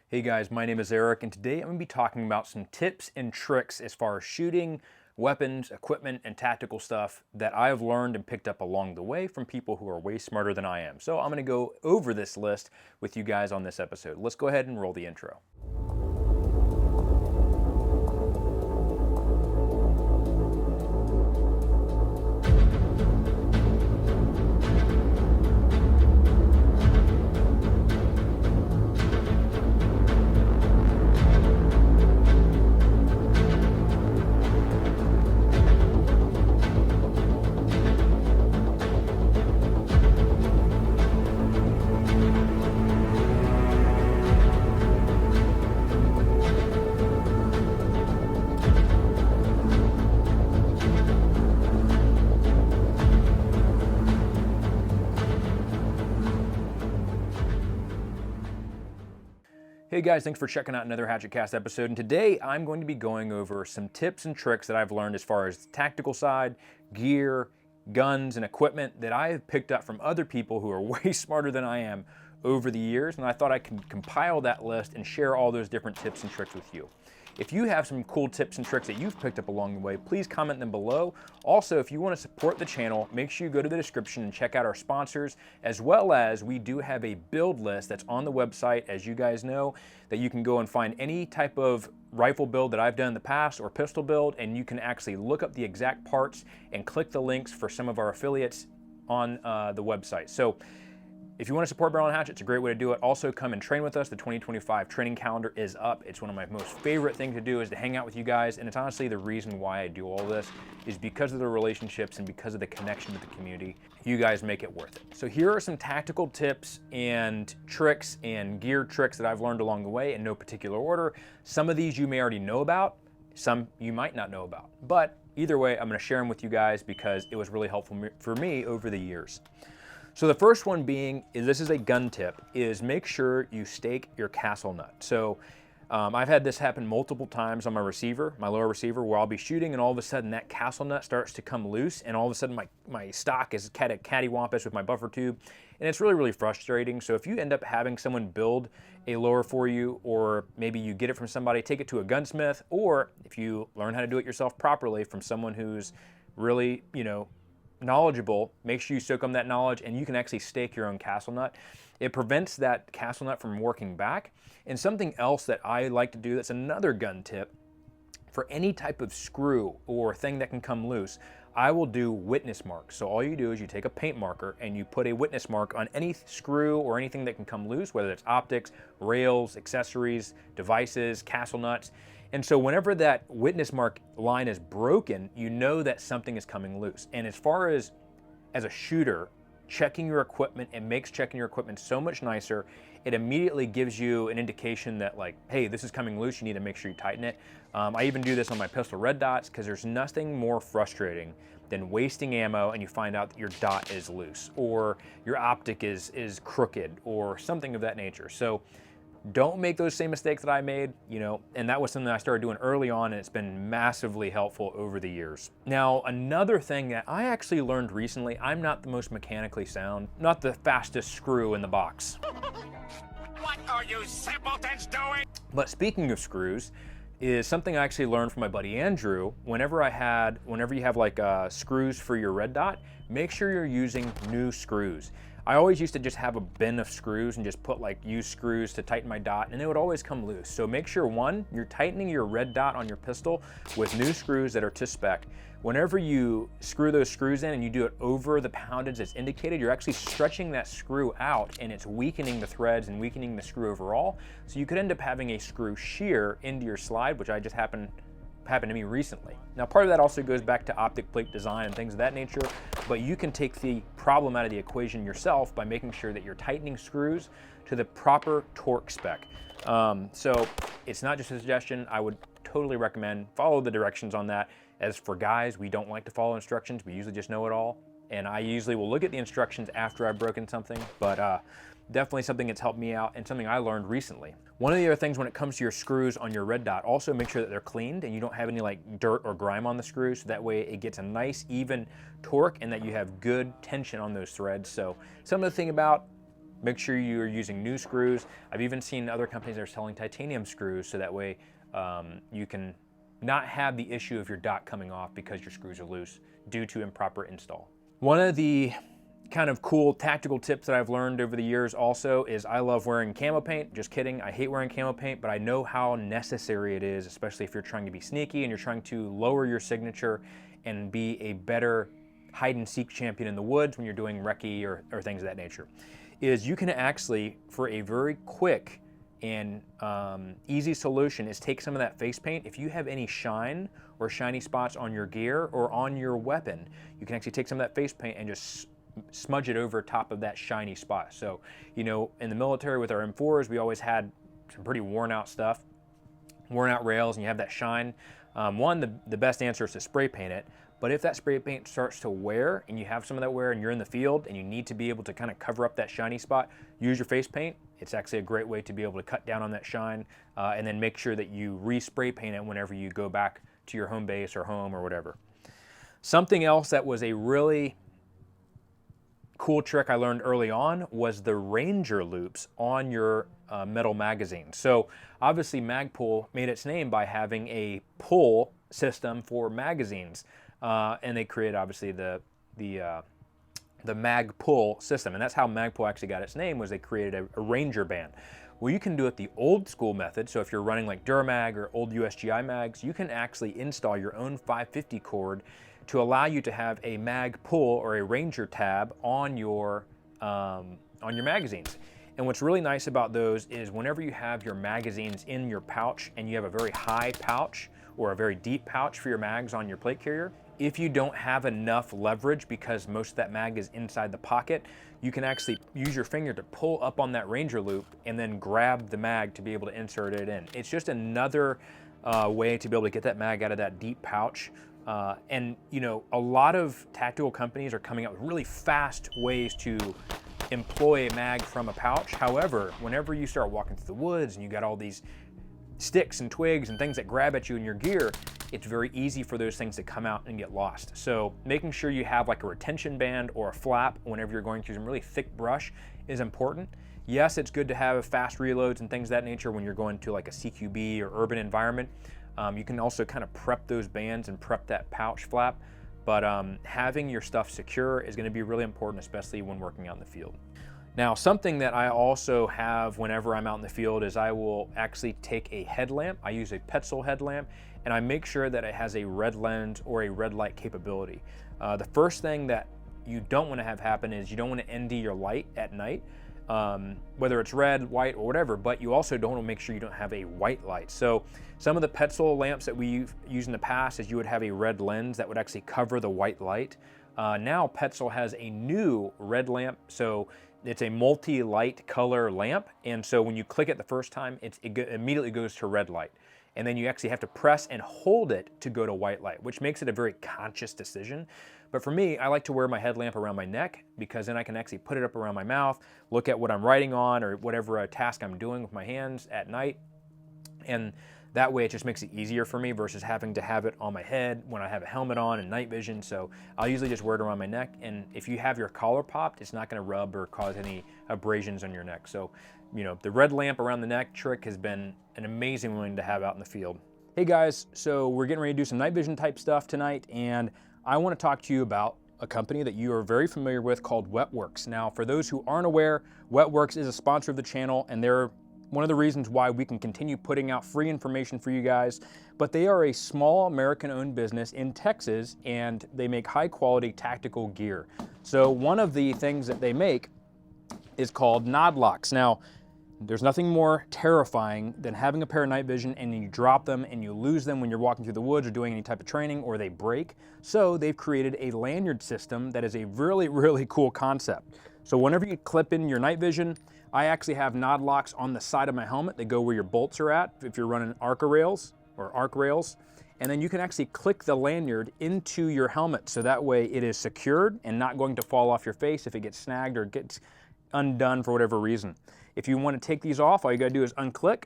Hey guys, my name is Eric, and today I'm going to be talking about some tips and tricks as far as shooting, weapons, equipment, and tactical stuff that I have learned and picked up along the way from people who are way smarter than I am. So I'm going to go over this list with you guys on this episode. Let's go ahead and roll the intro. Hey guys, thanks for checking out another Hatchet Cast episode, and today I'm going to be going over some tips and tricks that I've learned as far as the tactical side, gear, guns, and equipment that I have picked up from other people who are way smarter than I am over the years, and I thought I could compile that list and share all those different tips and tricks with you. If you have some cool tips and tricks that you've picked up along the way, please comment them below. Also, if you want to support the channel, make sure you go to the description and check out our sponsors, as well as we do have a build list that's on the website, as you guys know, that you can go and find any type of rifle build that I've done in the past or pistol build, and you can actually look up the exact parts and click the links for some of our affiliates on the website. So if you want to support Barrel and Hatchet, it's a great way to do it. Also, come and train with us. The 2025 training calendar is up. It's one of my most favorite things to do, is to hang out with you guys. And it's honestly the reason why I do all this, is because of the relationships and because of the connection to the community. You guys make it worth it. So here are some tactical tips and tricks and gear tricks that I've learned along the way in no particular order. Some of these you may already know about, some you might not know about. But either way, I'm going to share them with you guys because it was really helpful for me over the years. So the first one being, this is a gun tip, is make sure you stake your castle nut. So I've had this happen multiple times on my receiver, my lower receiver, where I'll be shooting and all of a sudden that castle nut starts to come loose, and all of a sudden my stock is cattywampus with my buffer tube, and it's really, really frustrating. So if you end up having someone build a lower for you, or maybe you get it from somebody, take it to a gunsmith, or if you learn how to do it yourself properly from someone who's really, knowledgeable, make sure you soak on that knowledge, and you can actually stake your own castle nut. It prevents that castle nut from working back. And something else that I like to do, that's another gun tip, for any type of screw or thing that can come loose, I will do witness marks. So all you do is you take a paint marker and you put a witness mark on any screw or anything that can come loose, whether it's optics, rails, accessories, devices, castle nuts. And so whenever that witness mark line is broken, you know that something is coming loose. And as far as a shooter, checking your equipment, it makes checking your equipment so much nicer. It immediately gives you an indication that, like, hey, this is coming loose, you need to make sure you tighten it. I even do this on my pistol red dots, because there's nothing more frustrating than wasting ammo and you find out that your dot is loose, or your optic is crooked, or something of that nature. So don't make those same mistakes that I made, and that was something I started doing early on, and it's been massively helpful over the years. Now, another thing that I actually learned recently, I'm not the most mechanically sound, not the fastest screw in the box. What are you simpletons doing? But speaking of screws, is something I actually learned from my buddy Andrew. Whenever you have like screws for your red dot, make sure you're using new screws. I always used to just have a bin of screws and just put like used screws to tighten my dot, and it would always come loose. So make sure, one, you're tightening your red dot on your pistol with new screws that are to spec. Whenever you screw those screws in and you do it over the poundage that's indicated, you're actually stretching that screw out, and it's weakening the threads and weakening the screw overall. So you could end up having a screw shear into your slide, which I just happened to me recently. Now, part of that also goes back to optic plate design and things of that nature, but you can take the problem out of the equation yourself by making sure that you're tightening screws to the proper torque spec. So it's not just a suggestion. I would totally recommend follow the directions on that. As for guys, we don't like to follow instructions. We usually just know it all. And I usually will look at the instructions after I've broken something, but definitely something that's helped me out and something I learned recently. One of the other things when it comes to your screws on your red dot, also make sure that they're cleaned and you don't have any like dirt or grime on the screws, so that way it gets a nice even torque and that you have good tension on those threads. So something to think about. Make sure you're using new screws. I've even seen other companies that are selling titanium screws, so that way you can not have the issue of your dot coming off because your screws are loose due to improper install. One of the kind of cool tactical tips that I've learned over the years also is I love wearing camo paint. Just kidding, I hate wearing camo paint, but I know how necessary it is, especially if you're trying to be sneaky and you're trying to lower your signature and be a better hide and seek champion in the woods when you're doing recce or things of that nature. Is you can actually, for a very quick and easy solution, is take some of that face paint. If you have any shine or shiny spots on your gear or on your weapon, you can actually take some of that face paint and just smudge it over top of that shiny spot. So, you know, in the military with our M4s, we always had some pretty worn out stuff, worn out rails, and you have that shine. The best answer is to spray paint it. But if that spray paint starts to wear and you have some of that wear and you're in the field and you need to be able to kind of cover up that shiny spot, use your face paint. It's actually a great way to be able to cut down on that shine, and then make sure that you re-spray paint it whenever you go back to your home base or home or whatever. Something else that was a really cool trick I learned early on was the Ranger loops on your metal magazine. So obviously Magpul made its name by having a pull system for magazines, and they created obviously the Magpul system, and that's how Magpul actually got its name, was they created a Ranger band. Well, you can do it the old school method. So if you're running like Durmag or old USGI mags, you can actually install your own 550 cord to allow you to have a Magpul or a Ranger tab on your magazines. And what's really nice about those is whenever you have your magazines in your pouch and you have a very high pouch or a very deep pouch for your mags on your plate carrier, if you don't have enough leverage because most of that mag is inside the pocket, you can actually use your finger to pull up on that Ranger loop and then grab the mag to be able to insert it in. It's just another way to be able to get that mag out of that deep pouch. And you know, a lot of tactical companies are coming up with really fast ways to employ a mag from a pouch. However, whenever you start walking through the woods and you got all these sticks and twigs and things that grab at you in your gear, it's very easy for those things to come out and get lost. So making sure you have like a retention band or a flap whenever you're going through some really thick brush is important. Yes, it's good to have fast reloads and things of that nature when you're going to like a CQB or urban environment. You can also kind of prep those bands and prep that pouch flap, but having your stuff secure is going to be really important, especially when working out in the field. Now, something that I also have whenever I'm out in the field is I will actually take a headlamp. I use a Petzl headlamp, and I make sure that it has a red lens or a red light capability. The first thing that you don't want to have happen is you don't want to ND your light at night, whether it's red, white, or whatever, but you also don't want to make sure you don't have a white light. So some of the Petzl lamps that we've used in the past is you would have a red lens that would actually cover the white light. Now Petzl has a new red lamp, so it's a multi-light color lamp, and so when you click it the first time, it immediately goes to red light. And then you actually have to press and hold it to go to white light, which makes it a very conscious decision. But for me, I like to wear my headlamp around my neck because then I can actually put it up around my mouth, look at what I'm writing on or whatever task I'm doing with my hands at night. And that way it just makes it easier for me versus having to have it on my head when I have a helmet on and night vision. So I'll usually just wear it around my neck. And if you have your collar popped, it's not gonna rub or cause any abrasions on your neck. So, you know, the red lamp around the neck trick has been an amazing one to have out in the field. Hey guys, so we're getting ready to do some night vision type stuff tonight, and I want to talk to you about a company that you are very familiar with called Wetworks. Now, for those who aren't aware, Wetworks is a sponsor of the channel, and they're one of the reasons why we can continue putting out free information for you guys. But they are a small American-owned business in Texas, and they make high-quality tactical gear. So one of the things that they make is called nod locks. Now, there's nothing more terrifying than having a pair of night vision and you drop them and you lose them when you're walking through the woods or doing any type of training, or they break. So they've created a lanyard system that is a really, really cool concept. So whenever you clip in your night vision, I actually have nod locks on the side of my helmet. They go where your bolts are at if you're running arc rails. And then you can actually click the lanyard into your helmet so that way it is secured and not going to fall off your face if it gets snagged or gets undone for whatever reason. If you want to take these off, all you gotta do is unclick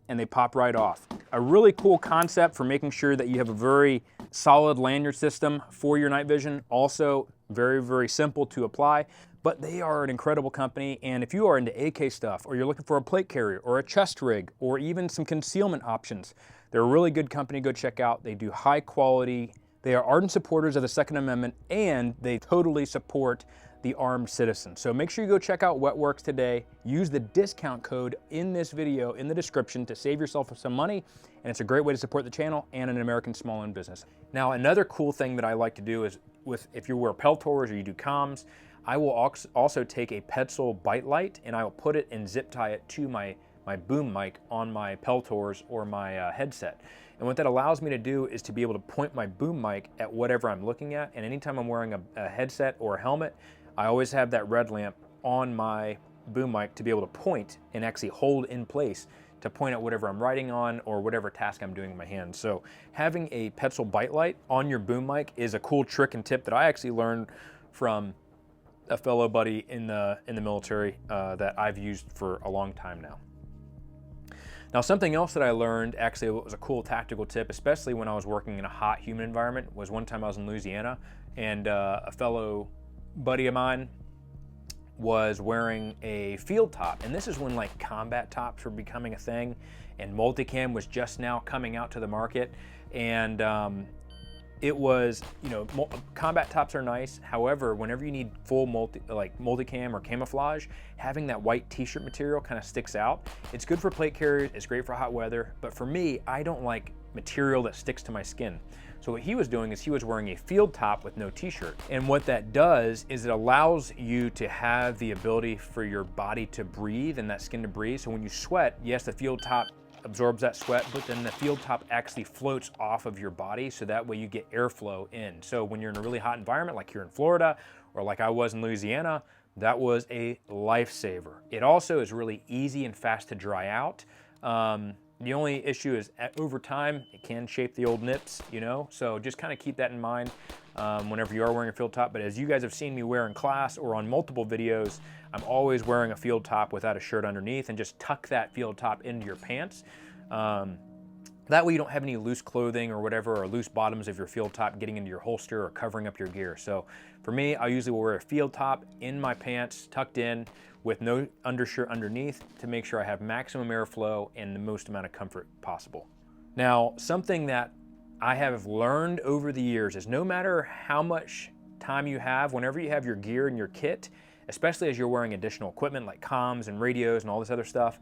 and they pop right off. A really cool concept for making sure that you have a very solid lanyard system for your night vision. Also very, very simple to apply. but they are an incredible company. And if you are into AK stuff, or you're looking for a plate carrier or a chest rig, or even some concealment options, they're a really good company to go check out. They do high quality. They are ardent supporters of the Second Amendment, and they totally support the armed citizen. So make sure you go check out What Works today. Use the discount code in this video in the description to save yourself some money, and it's a great way to support the channel and an American small-owned business. Now, another cool thing that I like to do is if you wear Peltors or you do comms, I will also take a Petzl bite light and I will put it and zip tie it to my boom mic on my Peltors or my headset. And what that allows me to do is to be able to point my boom mic at whatever I'm looking at. And anytime I'm wearing a headset or a helmet, I always have that red lamp on my boom mic to be able to point and actually hold in place to point at whatever I'm writing on or whatever task I'm doing in my hands. So having a Petzl bite light on your boom mic is a cool trick and tip that I actually learned from a fellow buddy in the military that I've used for a long time now. Now, something else that I learned, actually it was a cool tactical tip, especially when I was working in a hot, humid environment, was one time I was in Louisiana and a fellow buddy of mine was wearing a field top. And this is when like combat tops were becoming a thing and multicam was just now coming out to the market. And it was, you know, combat tops are nice. However, whenever you need full multicam or camouflage, having that white t-shirt material kind of sticks out. It's good for plate carriers, it's great for hot weather, but for me, I don't like material that sticks to my skin. So what he was doing is he was wearing a field top with no t-shirt. And what that does is it allows you to have the ability for your body to breathe and that skin to breathe. So when you sweat, yes, the field top absorbs that sweat, but then the field top actually floats off of your body, so that way you get airflow in. So when you're in a really hot environment, like here in Florida, or like I was in Louisiana, that was a lifesaver. It also is really easy and fast to dry out. The only issue is over time, it can shape the old nips, you know? So just kind of keep that in mind whenever you are wearing a field top. But as you guys have seen me wear in class or on multiple videos, I'm always wearing a field top without a shirt underneath, and just tuck that field top into your pants. That way you don't have any loose clothing or whatever, or loose bottoms of your field top getting into your holster or covering up your gear. So for me, I usually will wear a field top in my pants, tucked in, with no undershirt underneath, to make sure I have maximum airflow and the most amount of comfort possible. Now, something that I have learned over the years is no matter how much time you have, whenever you have your gear and your kit, especially as you're wearing additional equipment like comms and radios and all this other stuff,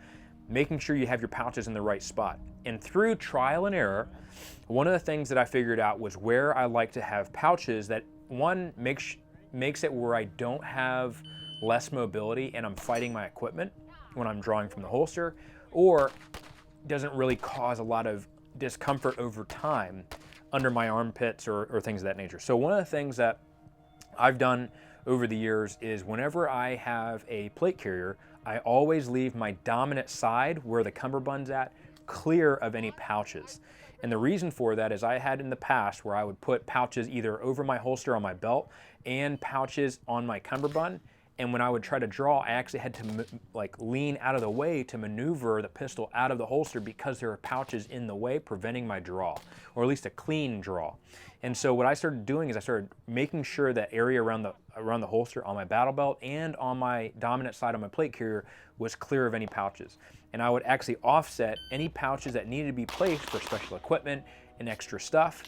making sure you have your pouches in the right spot. And through trial and error, one of the things that I figured out was where I like to have pouches that, one, makes it where I don't have less mobility and I'm fighting my equipment when I'm drawing from the holster, or doesn't really cause a lot of discomfort over time under my armpits or things of that nature. So one of the things that I've done over the years is whenever I have a plate carrier, I always leave my dominant side, where the cummerbund's at, clear of any pouches. And the reason for that is I had in the past where I would put pouches either over my holster on my belt and pouches on my cummerbund. And when I would try to draw, I actually had to lean out of the way to maneuver the pistol out of the holster because there are pouches in the way preventing my draw, or at least a clean draw. And so what I started doing is I started making sure that area around the holster on my battle belt and on my dominant side on my plate carrier was clear of any pouches. And I would actually offset any pouches that needed to be placed for special equipment and extra stuff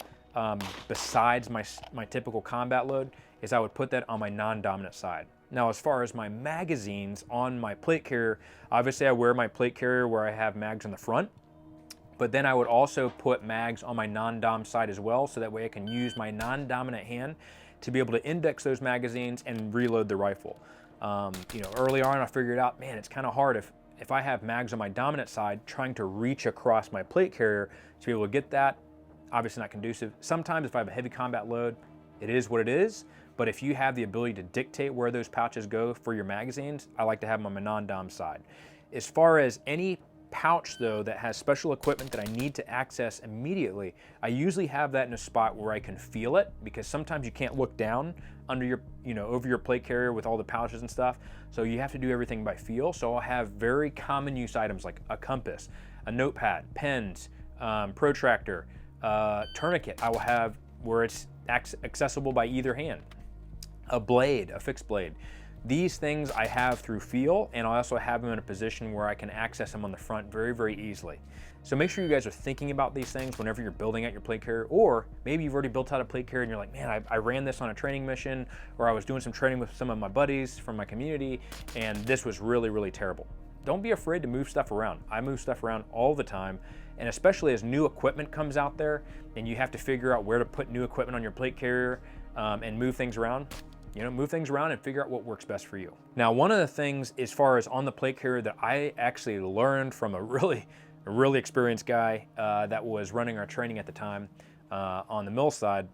besides my typical combat load, is I would put that on my non-dominant side. Now, as far as my magazines on my plate carrier, obviously I wear my plate carrier where I have mags on the front, but then I would also put mags on my non-dom side as well, so that way I can use my non-dominant hand to be able to index those magazines and reload the rifle. You know, early on I figured out, man, it's kind of hard if I have mags on my dominant side, trying to reach across my plate carrier to be able to get that, obviously not conducive. Sometimes if I have a heavy combat load, it is what it is. But if you have the ability to dictate where those pouches go for your magazines, I like to have them on my non-dom side. As far as any pouch though that has special equipment that I need to access immediately, I usually have that in a spot where I can feel it, because sometimes you can't look down under your, over your plate carrier with all the pouches and stuff. So you have to do everything by feel. So I'll have very common use items like a compass, a notepad, pens, protractor, tourniquet. I will have where it's accessible by either hand. A blade, a fixed blade, These things I have through feel, and I also have them in a position where I can access them on the front very, very easily. So make sure you guys are thinking about these things whenever you're building out your plate carrier, or maybe you've already built out a plate carrier and you're like, man, I ran this on a training mission, or I was doing some training with some of my buddies from my community, and this was really, really terrible. Don't be afraid to move stuff around. I move stuff around all the time, and especially as new equipment comes out there and you have to figure out where to put new equipment on your plate carrier and move things around. Move things around and figure out what works best for you. Now, one of the things as far as on the plate carrier that I actually learned from a really experienced guy that was running our training at the time on the mill side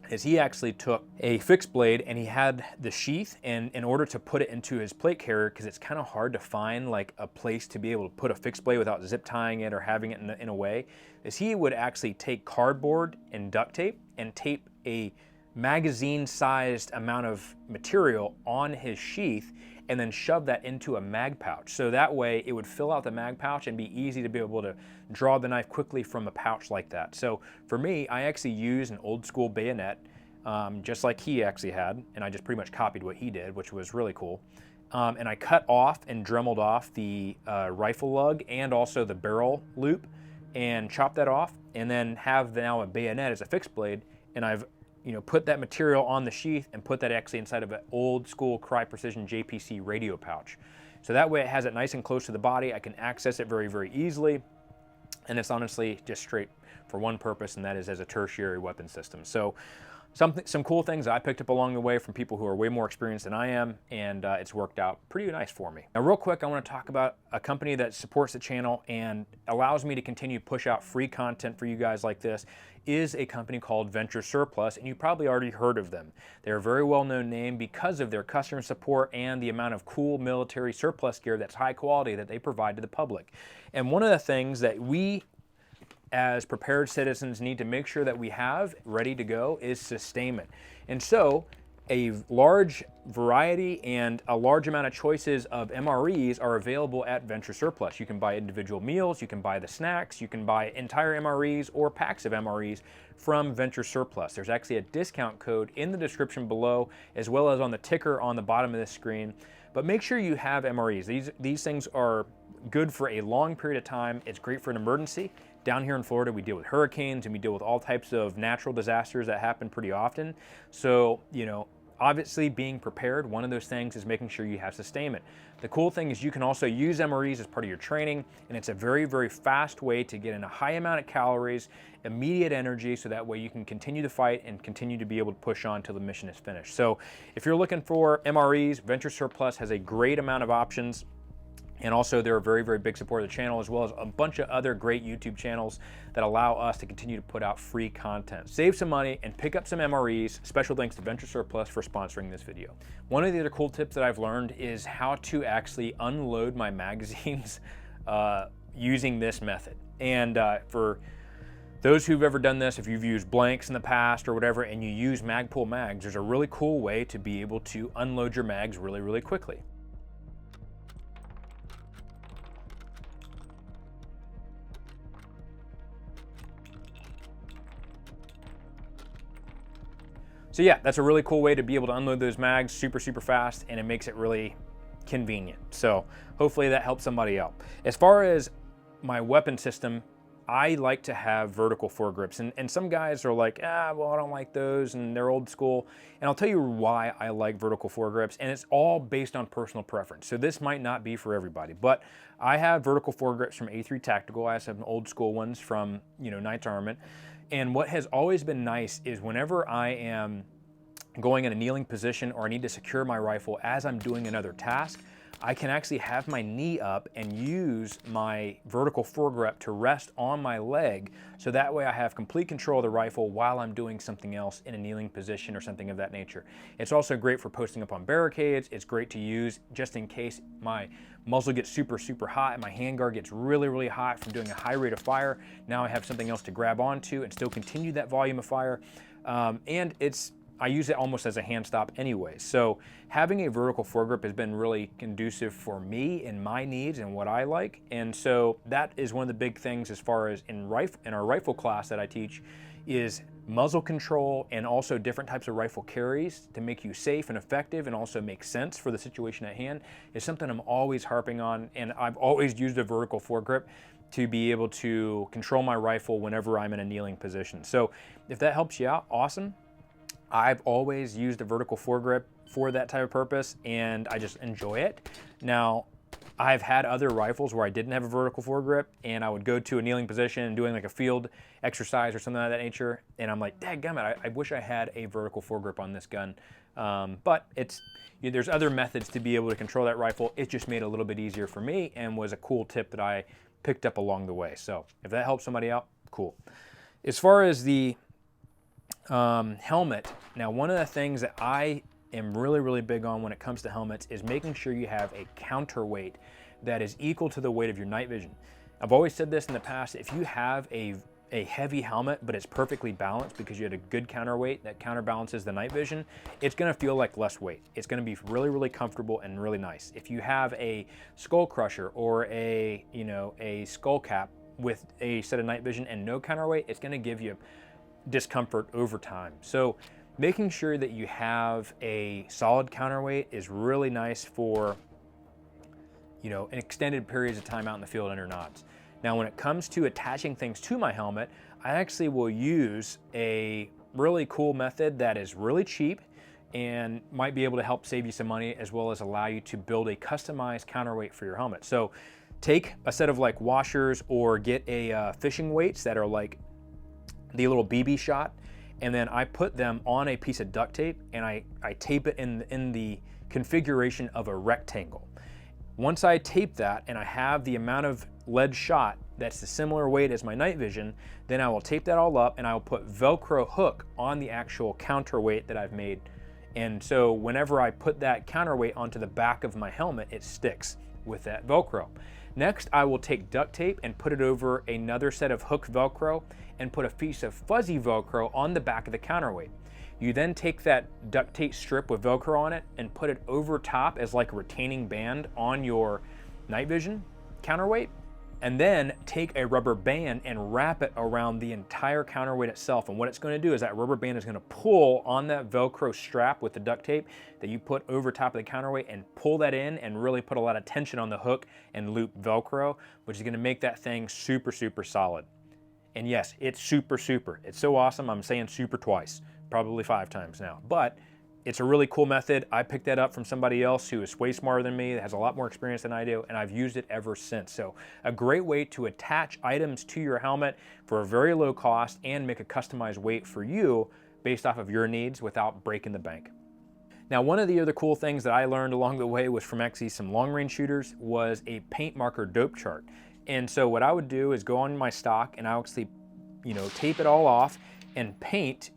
is he actually took a fixed blade and he had the sheath, and in order to put it into his plate carrier, because it's kind of hard to find like a place to be able to put a fixed blade without zip tying it or having it in a way, is he would actually take cardboard and duct tape and tape a magazine-sized amount of material on his sheath and then shove that into a mag pouch. So that way it would fill out the mag pouch and be easy to be able to draw the knife quickly from a pouch like that. So for me, I actually use an old school bayonet, just like he actually had, and I just pretty much copied what he did, which was really cool. And I cut off and dremeled off the rifle lug and also the barrel loop and chopped that off, and then have now a bayonet as a fixed blade, and I've put that material on the sheath and put that actually inside of an old school Cry Precision JPC radio pouch. So that way it has it nice and close to the body. I can access it very, very easily. And it's honestly just straight for one purpose, and that is as a tertiary weapon system. So some cool things I picked up along the way from people who are way more experienced than I am, and it's worked out pretty nice for me. Now, real quick, I want to talk about a company that supports the channel and allows me to continue to push out free content for you guys like this, is a company called Venture Surplus, and you probably already heard of them. They're a very well-known name because of their customer support and the amount of cool military surplus gear that's high quality that they provide to the public. And one of the things that we as prepared citizens need to make sure that we have ready to go is sustainment. And so a large variety and a large amount of choices of MREs are available at Venture Surplus. You can buy individual meals, you can buy the snacks, you can buy entire MREs or packs of MREs from Venture Surplus. There's actually a discount code in the description below, as well as on the ticker on the bottom of this screen. But make sure you have MREs. These things are good for a long period of time. It's great for an emergency. Down here in Florida, we deal with hurricanes and we deal with all types of natural disasters that happen pretty often. So, obviously being prepared, one of those things is making sure you have sustainment. The cool thing is you can also use MREs as part of your training, and it's a very, very fast way to get in a high amount of calories, immediate energy, so that way you can continue to fight and continue to be able to push on until the mission is finished. So if you're looking for MREs, Venture Surplus has a great amount of options. And also they're a very, very big supporter of the channel, as well as a bunch of other great YouTube channels that allow us to continue to put out free content. Save some money and pick up some MREs. Special thanks to Venture Surplus for sponsoring this video. One of the other cool tips that I've learned is how to actually unload my magazines using this method. And for those who've ever done this, if you've used blanks in the past or whatever, and you use Magpul mags, there's a really cool way to be able to unload your mags really, really quickly. So yeah, that's a really cool way to be able to unload those mags super, super fast, and it makes it really convenient. So hopefully that helps somebody out. As far as my weapon system, I like to have vertical foregrips, and some guys are like, well, I don't like those, and they're old school. And I'll tell you why I like vertical foregrips, and it's all based on personal preference. So this might not be for everybody, but I have vertical foregrips from A3 Tactical. I have some old school ones from, Knights Armament. And what has always been nice is whenever I am going in a kneeling position or I need to secure my rifle as I'm doing another task, I can actually have my knee up and use my vertical foregrip to rest on my leg, so that way I have complete control of the rifle while I'm doing something else in a kneeling position or something of that nature. It's also great for posting up on barricades. It's great to use just in case my muzzle gets super, super hot and my handguard gets really, really hot from doing a high rate of fire. Now I have something else to grab onto and still continue that volume of fire. And I use it almost as a hand stop anyway. So having a vertical foregrip has been really conducive for me and my needs and what I like. And so that is one of the big things as far as in our rifle class that I teach, is muzzle control, and also different types of rifle carries to make you safe and effective and also make sense for the situation at hand is something I'm always harping on. And I've always used a vertical foregrip to be able to control my rifle whenever I'm in a kneeling position. So if that helps you out, awesome. I've always used a vertical foregrip for that type of purpose, and I just enjoy it. Now, I've had other rifles where I didn't have a vertical foregrip, and I would go to a kneeling position and doing like a field exercise or something of that nature, and I'm like, dadgummit, I wish I had a vertical foregrip on this gun. But there's other methods to be able to control that rifle. It just made it a little bit easier for me and was a cool tip that I picked up along the way. So if that helps somebody out, cool. As far as the helmet, now one of the things that I am really big on when it comes to helmets is making sure you have a counterweight that is equal to the weight of your night vision. I've always said this in the past, if you have a heavy helmet but it's perfectly balanced because you had a good counterweight that counterbalances the night vision, it's going to feel like less weight. It's going to be really comfortable and really nice. If you have a skull crusher or a skull cap with a set of night vision and no counterweight, it's going to give you discomfort over time. So making sure that you have a solid counterweight is really nice for an extended periods of time out in the field under knots. Now when it comes to attaching things to my helmet, I actually will use a really cool method that is really cheap and might be able to help save you some money as well as allow you to build a customized counterweight for your helmet. So take a set of like washers or get a fishing weights that are like the little BB shot, and then I put them on a piece of duct tape and I tape it in the configuration of a rectangle. Once I tape that and I have the amount of lead shot that's the similar weight as my night vision, then I will tape that all up and I will put Velcro hook on the actual counterweight that I've made. And so whenever I put that counterweight onto the back of my helmet, it sticks with that Velcro. Next, I will take duct tape and put it over another set of hook Velcro and put a piece of fuzzy Velcro on the back of the counterweight. You then take that duct tape strip with Velcro on it and put it over top as like a retaining band on your night vision counterweight, and then take a rubber band and wrap it around the entire counterweight itself. And what it's going to do is that rubber band is going to pull on that Velcro strap with the duct tape that you put over top of the counterweight and pull that in and really put a lot of tension on the hook and loop Velcro, which is going to make that thing super solid. And yes, it's super. It's so awesome, I'm saying super twice, probably 5 times now. But it's a really cool method. I picked that up from somebody else who is way smarter than me, that has a lot more experience than I do, and I've used it ever since. So a great way to attach items to your helmet for a very low cost and make a customized weight for you based off of your needs without breaking the bank. Now, one of the other cool things that I learned along the way was from actually some long range shooters was a paint marker dope chart. And so what I would do is go on my stock and I actually, tape it all off and paint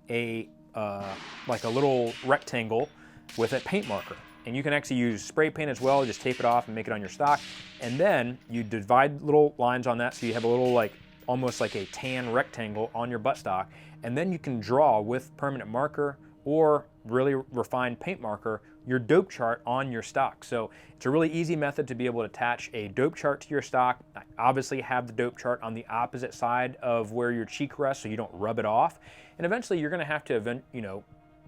like a little rectangle with a paint marker. And you can actually use spray paint as well, just tape it off and make it on your stock. And then you divide little lines on that so you have a little almost like a tan rectangle on your buttstock. And then you can draw with permanent marker or really refined paint marker your dope chart on your stock. So it's a really easy method to be able to attach a dope chart to your stock. I obviously have the dope chart on the opposite side of where your cheek rests so you don't rub it off. And eventually you're gonna have to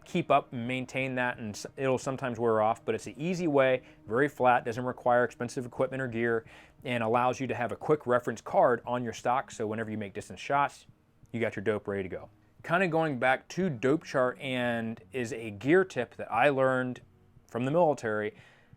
keep up and maintain that, and it'll sometimes wear off, but it's an easy way, very flat, doesn't require expensive equipment or gear, and allows you to have a quick reference card on your stock so whenever you make distance shots, you got your dope ready to go. Kind of going back to dope chart and is a gear tip that I learned from the military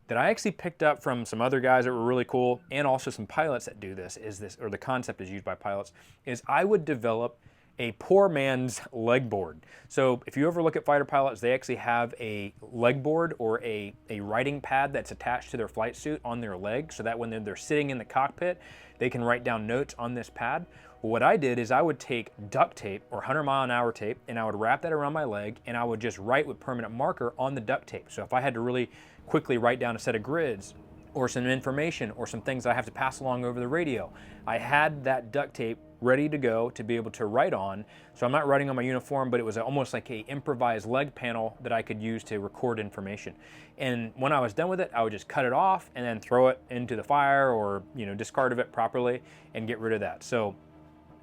that I actually picked up from some other guys that were really cool, and also some pilots that do this, or the concept is used by pilots, is I would develop a poor man's leg board. So if you ever look at fighter pilots, they actually have a leg board or a writing pad that's attached to their flight suit on their leg, so that when they're sitting in the cockpit, they can write down notes on this pad. Well, what I did is I would take duct tape or 100-mile-an-hour tape and I would wrap that around my leg and I would just write with permanent marker on the duct tape. So if I had to really quickly write down a set of grids or some information or some things that I have to pass along over the radio, I had that duct tape ready to go to be able to write on. So I'm not writing on my uniform, but it was almost like a improvised leg panel that I could use to record information. And when I was done with it, I would just cut it off and then throw it into the fire or discard of it properly and get rid of that. So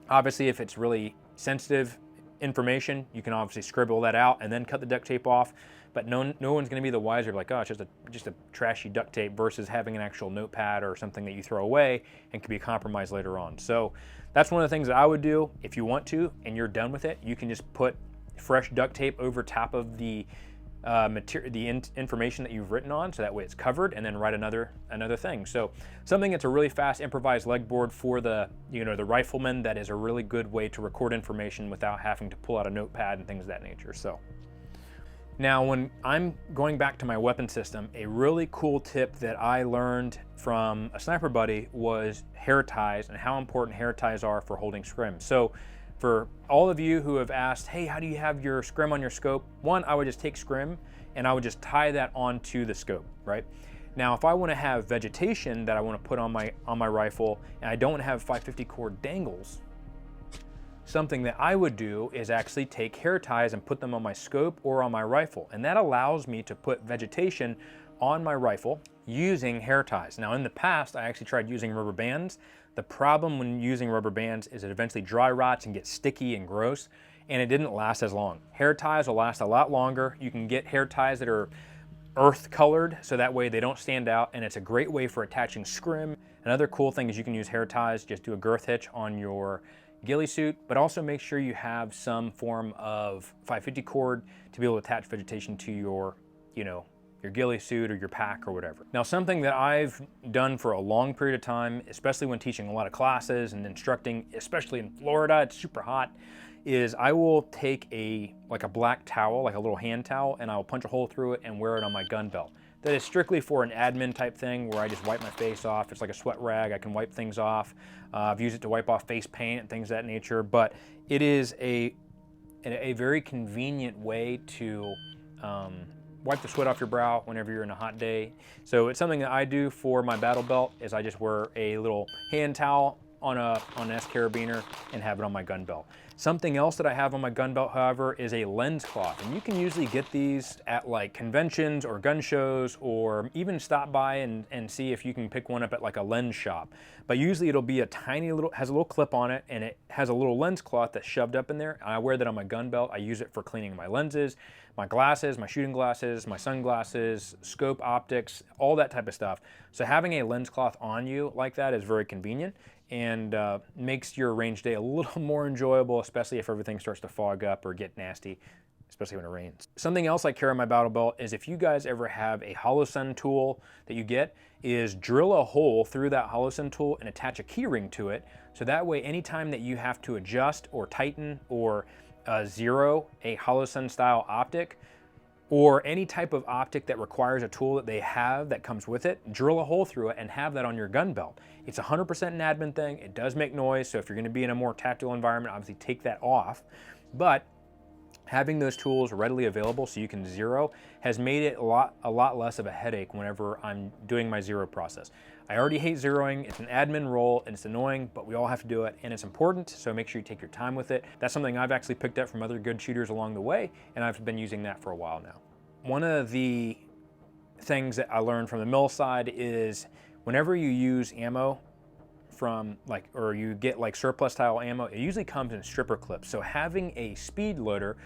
obviously if it's really sensitive information, you can obviously scribble that out and then cut the duct tape off. But no one's going to be the wiser, like, oh, it's just a trashy duct tape, versus having an actual notepad or something that you throw away and can be compromised later on. So that's one of the things that I would do. If you want to and you're done with it, you can just put fresh duct tape over top of the information that you've written on, so that way it's covered, and then write another thing. So something that's a really fast improvised leg board for the the rifleman, that is a really good way to record information without having to pull out a notepad and things of that nature. So now, when I'm going back to my weapon system, a really cool tip that I learned from a sniper buddy was hair ties, and how important hair ties are for holding scrim. So for all of you who have asked, hey, how do you have your scrim on your scope? One, I would just take scrim and I would just tie that onto the scope, right? Now, if I want to have vegetation that I want to put on my rifle, and I don't have 550 cord dangles, something that I would do is actually take hair ties and put them on my scope or on my rifle. And that allows me to put vegetation on my rifle using hair ties. Now, in the past, I actually tried using rubber bands. The problem when using rubber bands is it eventually dry rots and gets sticky and gross, and it didn't last as long. Hair ties will last a lot longer. You can get hair ties that are earth colored, so that way they don't stand out, and it's a great way for attaching scrim. Another cool thing is you can use hair ties, just do a girth hitch on your ghillie suit, but also make sure you have some form of 550 cord to be able to attach vegetation to your, your ghillie suit or your pack or whatever. Now, something that I've done for a long period of time, especially when teaching a lot of classes and instructing, especially in Florida, it's super hot, is I will take a black towel, like a little hand towel, and I'll punch a hole through it and wear it on my gun belt. That is strictly for an admin type thing where I just wipe my face off. It's like a sweat rag. I can wipe things off. I've used it to wipe off face paint and things of that nature, but it is a very convenient way to wipe the sweat off your brow whenever you're in a hot day. So it's something that I do for my battle belt, is I just wear a little hand towel on an S carabiner and have it on my gun belt. Something else that I have on my gun belt, however, is a lens cloth, and you can usually get these at like conventions or gun shows, or even stop by and see if you can pick one up at like a lens shop. But usually it'll be a tiny little, has a little clip on it, and it has a little lens cloth that's shoved up in there. I wear that on my gun belt. I use it for cleaning my lenses, my glasses, my shooting glasses, my sunglasses, scope optics, all that type of stuff. So having a lens cloth on you like that is very convenient, and makes your range day a little more enjoyable, especially if everything starts to fog up or get nasty, especially when it rains. Something else I carry on my battle belt is, if you guys ever have a Holosun tool that you get, is drill a hole through that Holosun tool and attach a key ring to it, so that way anytime that you have to adjust or tighten or zero a Holosun style optic, or any type of optic that requires a tool that they have that comes with it, drill a hole through it and have that on your gun belt. It's 100% an admin thing. It does make noise, so if you're gonna be in a more tactical environment, obviously take that off. But having those tools readily available so you can zero has made it a lot less of a headache whenever I'm doing my zero process. I already hate zeroing. It's an admin role and it's annoying, but we all have to do it, and it's important, so make sure you take your time with it. That's something I've actually picked up from other good shooters along the way, and I've been using that for a while now. One of the things that I learned from the mill side is, whenever you use ammo from or you get like surplus style ammo, it usually comes in stripper clips. So having a speed loader,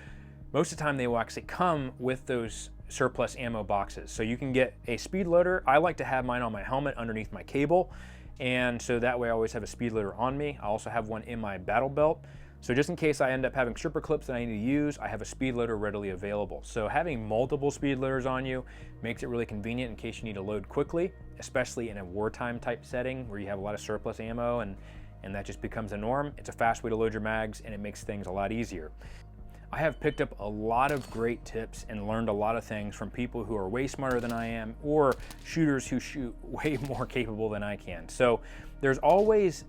most of the time they will actually come with those surplus ammo boxes. So you can get a speed loader. I like to have mine on my helmet underneath my cable, and so that way I always have a speed loader on me. I also have one in my battle belt. So just in case I end up having stripper clips that I need to use, I have a speed loader readily available. So having multiple speed loaders on you makes it really convenient in case you need to load quickly, especially in a wartime type setting where you have a lot of surplus ammo and that just becomes a norm. It's a fast way to load your mags, and it makes things a lot easier. I have picked up a lot of great tips and learned a lot of things from people who are way smarter than I am, or shooters who shoot way more capable than I can. So there's always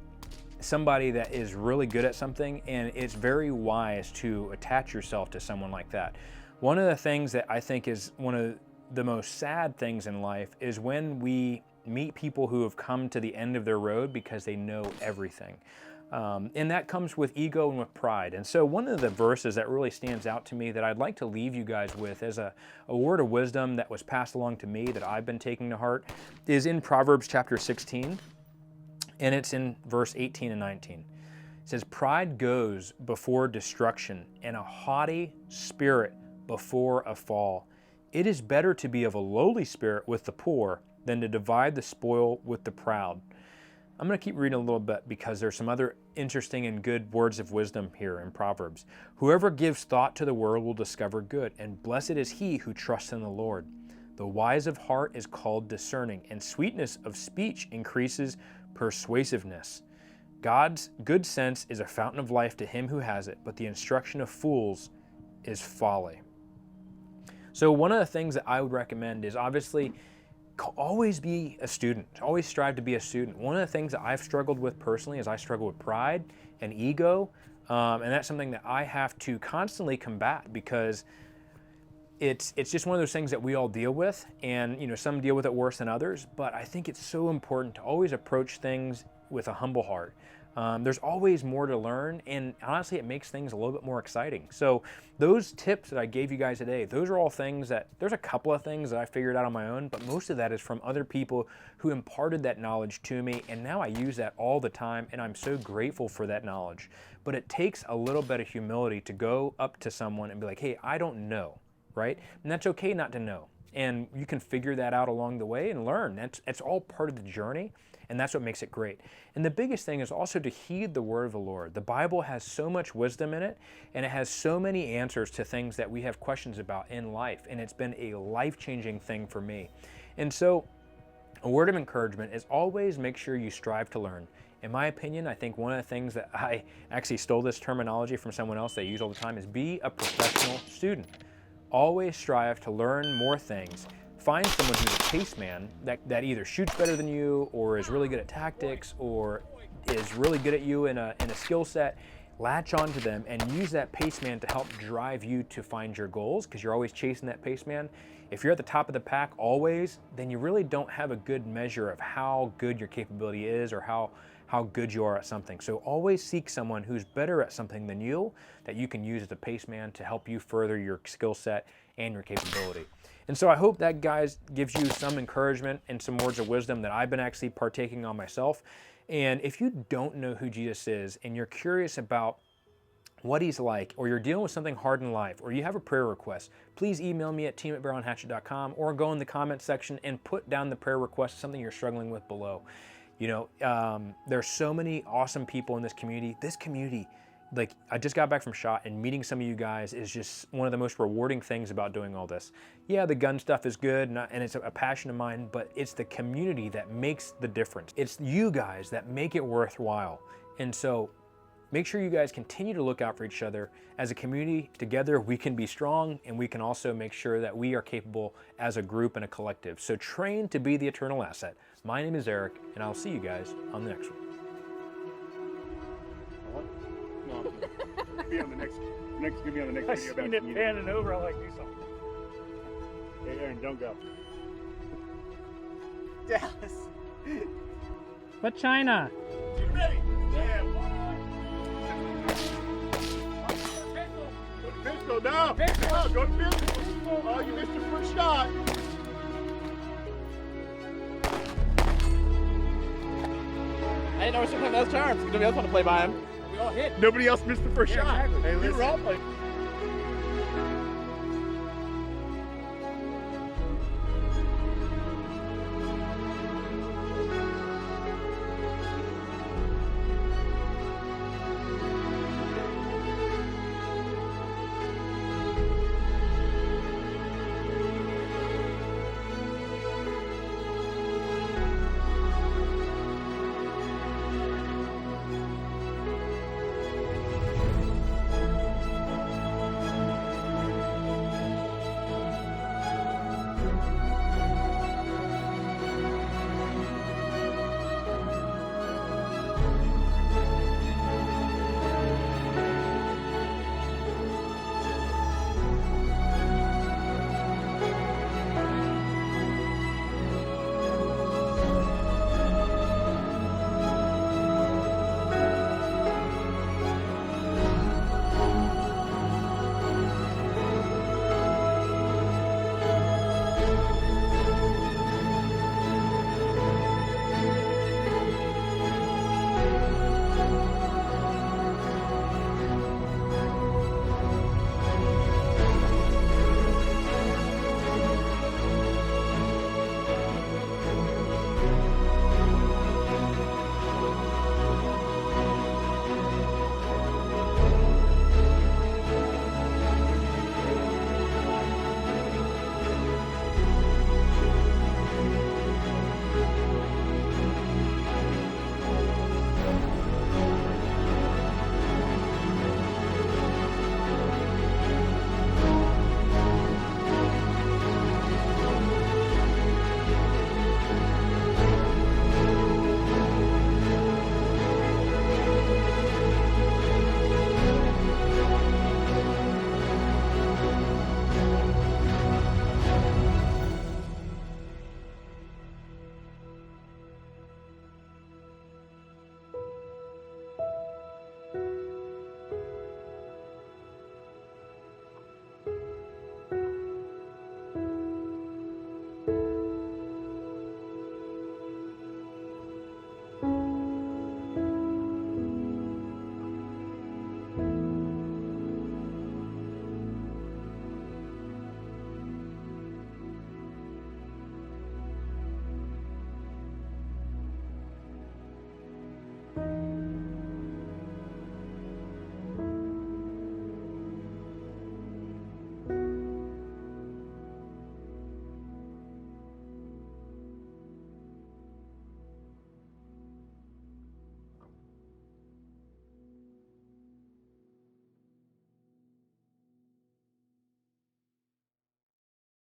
somebody that is really good at something, and it's very wise to attach yourself to someone like that. One of the things that I think is one of the most sad things in life is when we meet people who have come to the end of their road because they know everything. And that comes with ego and with pride. And so one of the verses that really stands out to me that I'd like to leave you guys with as a word of wisdom that was passed along to me that I've been taking to heart is in Proverbs chapter 16, and it's in verse 18 and 19. It says, pride goes before destruction, and a haughty spirit before a fall. It is better to be of a lowly spirit with the poor than to divide the spoil with the proud. I'm going to keep reading a little bit because there's some other interesting and good words of wisdom here in Proverbs. Whoever gives thought to the word will discover good, and blessed is he who trusts in the Lord. The wise of heart is called discerning, and sweetness of speech increases persuasiveness. God's good sense is a fountain of life to him who has it, but the instruction of fools is folly. So one of the things that I would recommend is obviously always be a student. Always strive to be a student. One of the things that I've struggled with personally is I struggle with pride and ego, and that's something that I have to constantly combat because it's just one of those things that we all deal with, and you know, some deal with it worse than others, but I think it's so important to always approach things with a humble heart. There's always more to learn, and honestly, it makes things a little bit more exciting. So those tips that I gave you guys today, those are all things that, there's a couple of things that I figured out on my own, but most of that is from other people who imparted that knowledge to me, and now I use that all the time, and I'm so grateful for that knowledge. But it takes a little bit of humility to go up to someone and be like, hey, I don't know, right? And that's okay not to know. And you can figure that out along the way and learn. It's all part of the journey, and that's what makes it great. And the biggest thing is also to heed the word of the Lord. The Bible has so much wisdom in it, and it has so many answers to things that we have questions about in life, and it's been a life-changing thing for me. And so a word of encouragement is always make sure you strive to learn. In my opinion, I think one of the things that I actually stole this terminology from someone else that I use all the time is be a professional student. Always strive to learn more things. Find someone who's a pace man that either shoots better than you, or is really good at tactics, or is really good at you in a skill set. Latch onto them and use that pace man to help drive you to find your goals, because you're always chasing that pace man. If you're at the top of the pack always, then you really don't have a good measure of how good your capability is or how good you are at something. So always seek someone who's better at something than you that you can use as a pace man to help you further your skill set and your capability. And so I hope that, guys, gives you some encouragement and some words of wisdom that I've been actually partaking on myself. And if you don't know who Jesus is and you're curious about what he's like, or you're dealing with something hard in life, or you have a prayer request, please email me at team@barrelhatchet.com, or go in the comment section and put down the prayer request, something you're struggling with below. You know, there's so many awesome people in this community. This community, like, I just got back from SHOT, and meeting some of you guys is just one of the most rewarding things about doing all this. Yeah, the gun stuff is good, and it's a passion of mine, but it's the community that makes the difference. It's you guys that make it worthwhile. And so make sure you guys continue to look out for each other. As a community, together we can be strong, and we can also make sure that we are capable as a group and a collective. So train to be the eternal asset. My name is Eric, and I'll see you guys on the next one. Be on the next give me on the next I video seen about it panning over. I like do something. Hey Aaron, don't go. Dallas. But China. You ready? Yeah. Go to pistol now. Oh, go to pistol. Oh, you missed your first shot. I didn't know we should play those terms. Nobody else want to play by him. We all hit. Nobody else missed the first shot. Exactly. Hey, We listen. were all playing.